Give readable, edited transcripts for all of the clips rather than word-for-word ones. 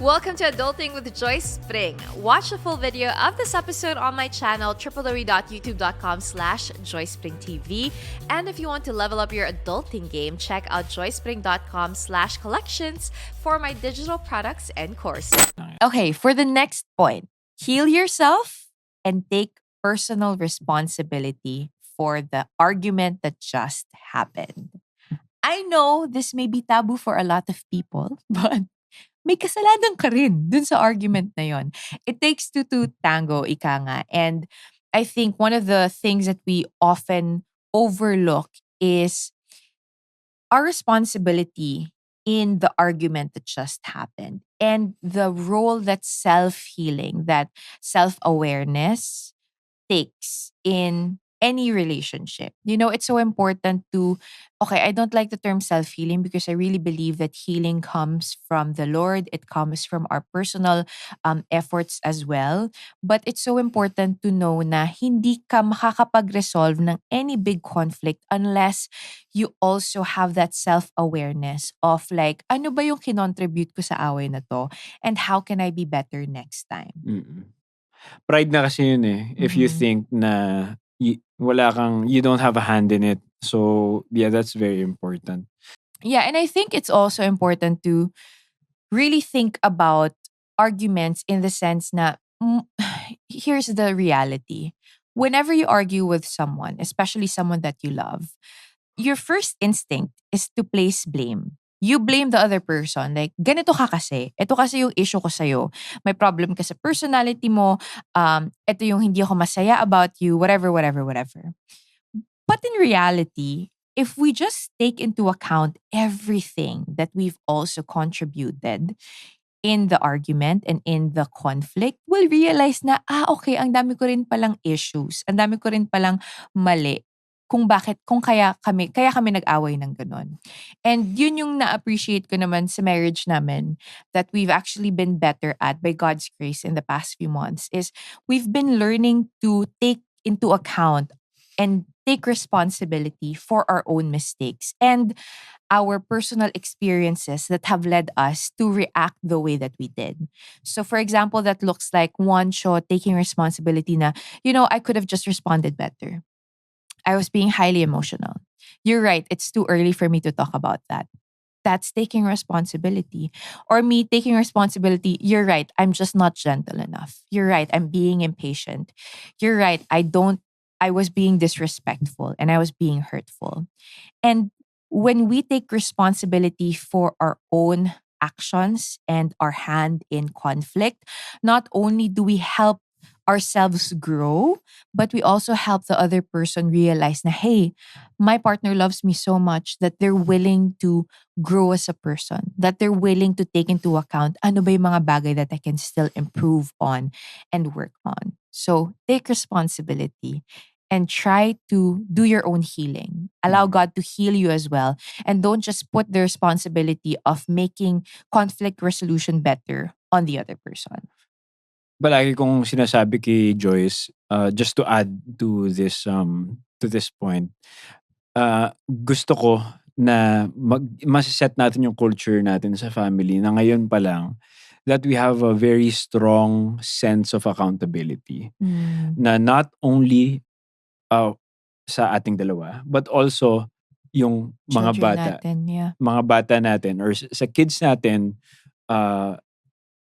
Welcome to Adulting with Joyce Pring. Watch the full video of this episode on my channel, www.youtube.com/JoycePringTV. And if you want to level up your adulting game, check out joycepring.com/collections for my digital products and courses. Okay, for the next point, heal yourself and take personal responsibility for the argument that just happened. I know this may be taboo for a lot of people, but may kasalanan ka rin dun sa argument na yon. It takes two to tango, ika nga. And I think one of the things that we often overlook is our responsibility in the argument that just happened and the role that self-healing, that self-awareness takes in any relationship. You know, it's so important to, okay, I don't like the term self healing because I really believe that healing comes from the Lord, it comes from our personal efforts as well. But it's so important to know na hindi ka makakapag-resolve ng any big conflict unless you also have that self-awareness of like, ano ba yung kinontribute ko sa away na to and how can I be better next time? Mm. Pride na kasi yun eh. If you Mhm. think na you don't have a hand in it. So, yeah, that's very important. Yeah, and I think it's also important to really think about arguments in the sense na here's the reality. Whenever you argue with someone, especially someone that you love, your first instinct is to place blame. You blame the other person. Like, ganito ka kasi. Ito kasi yung issue ko sa'yo. May problem ka sa personality mo. Ito yung hindi ako masaya about you. Whatever, whatever, whatever. But in reality, if we just take into account everything that we've also contributed in the argument and in the conflict, we'll realize na, okay, ang dami ko rin palang issues. Ang dami ko rin palang mali kung kaya kami nag-away ng ganun. And yun yung na-appreciate ko naman sa marriage namin that we've actually been better at by God's grace in the past few months is we've been learning to take into account and take responsibility for our own mistakes and our personal experiences that have led us to react the way that we did. So for example, that looks like Juancho taking responsibility na, I could have just responded better. I was being highly emotional. You're right, it's too early for me to talk about that. That's taking responsibility. Or me taking responsibility, you're right, I'm just not gentle enough. You're right, I'm being impatient. You're right, I was being disrespectful and I was being hurtful. And when we take responsibility for our own actions and our hand in conflict, not only do we help ourselves grow, but we also help the other person realize na, hey, my partner loves me so much that they're willing to grow as a person, that they're willing to take into account ano ba yung mga bagay that I can still improve on and work on. So take responsibility and try to do your own healing. Allow God to heal you as well. And don't just put the responsibility of making conflict resolution better on the other person. Palagi kong sinasabi kay Joyce, just to add to this point, gusto ko na masiset natin yung culture natin sa family na ngayon pa lang that we have a very strong sense of accountability. Na not only sa ating dalawa, but also yung mga Children bata. natin, yeah. Mga bata natin or sa kids natin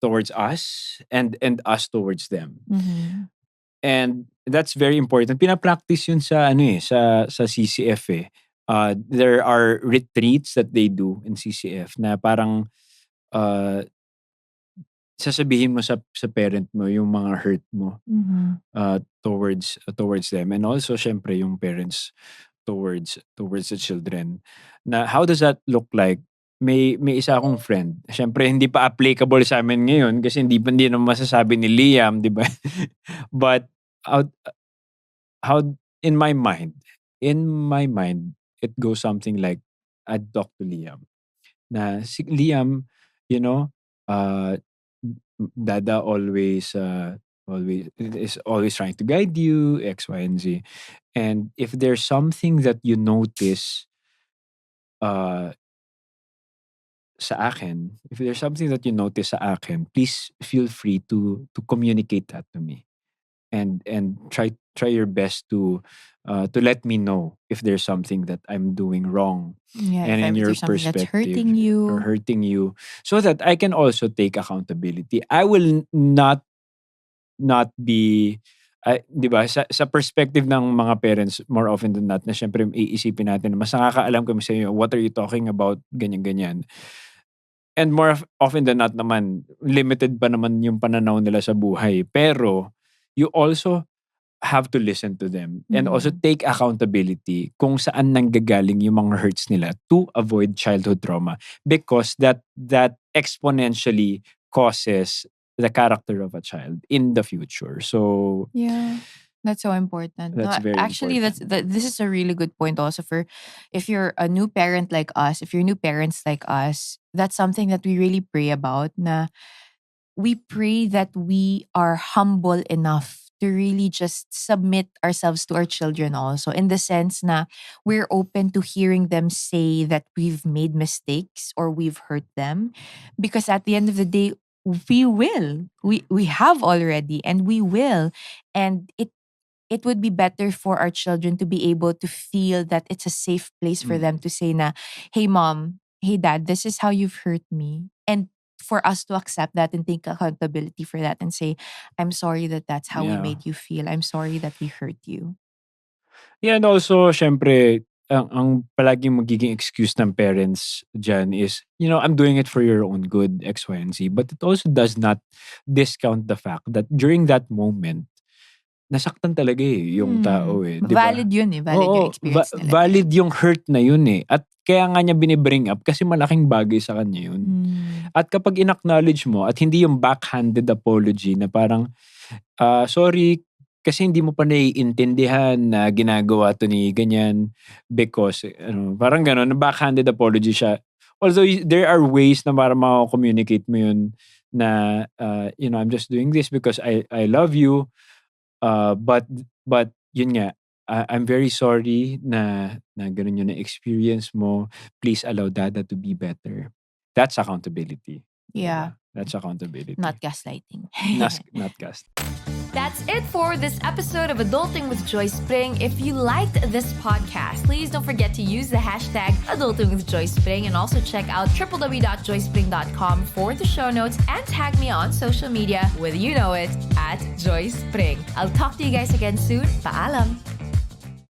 towards us and us towards them. Mhm. And that's very important. Pina-practice yun sa sa CCF eh. There are retreats that they do in CCF na parang sasabihin mo sa parent mo yung mga hurt mo Mhm. towards them, and also syempre yung parents towards the children. Na how does that look like? May isa akong friend. Syempre hindi pa applicable sa amin ngayon kasi hindi naman masasabi ni Liam, 'di ba? But how in my mind, it goes something like I'd talk to Liam. Na si Liam, uh, Dada is always trying to guide you, X, Y, and Z. And if there's something that you notice sa akin, if there's something that you notice sa akin, please feel free to communicate that to me. And try your best to let me know if there's something that I'm doing wrong Yeah, and if in ever your there's something that's perspective hurting or you. hurting you, so that I can also take accountability. I will not be 'di ba sa perspective ng mga parents, more often than not, na syempre iisipin natin na mas nakakaalam kami sa inyo, what are you talking about, ganyan ganyan. And more often than not naman, limited pa naman yung pananaw nila sa buhay. Pero you also have to listen to them and also Mhm. take accountability kung saan nanggagaling yung mga hurts nila to avoid childhood trauma, because that exponentially causes the character of a child in the future. So Yeah. That's so important. that's No, very actually, important. this is a really good point also for if you're a new parent like us, if you're new parents like us, that's something that we really pray about. Na we pray that we are humble enough to really just submit ourselves to our children also, in the sense na we're open to hearing them say that we've made mistakes or we've hurt them, because at the end of the day, we have already, and we will. And it would be better for our children to be able to feel that it's a safe place for them Mm. to say na, hey mom, hey dad, this is how you've hurt me. And for us to accept that and take accountability for that and say, I'm sorry that that's how we Yeah. made you feel. I'm sorry that we hurt you. Yeah, and also syempre ang palaging magiging excuse ng parents diyan is, I'm doing it for your own good, X, Y, and Z. But it also does not discount the fact that during that moment, nasaktan talaga yung tao di ba? Valid yun eh. Valid yung Oo, experience nila valid there. yung hurt na yun eh. At kaya nga niya binibring up kasi malaking bagay sa kanya yun. Mm. At kapag in-acknowledge mo at hindi yung backhanded apology na parang, sorry kasi hindi mo pa naiintindihan na ginagawa to ni ganyan because parang gano'n, backhanded apology siya. Although there are ways na para mako-communicate mo yun na, I'm just doing this because I love you. But yun nga, I'm very sorry na gano'n yung na-experience mo. Please allow Dada to be better. That's accountability. Yeah. Diba? That's accountability. Not gaslighting. Not cast. That's it for this episode of Adulting with Joyce Pring. If you liked this podcast, please don't forget to use the hashtag Adulting with Joyce Pring, and also check out www.joycepring.com for the show notes, and tag me on social media with at Joyce Pring. I'll talk to you guys again soon. Paalam!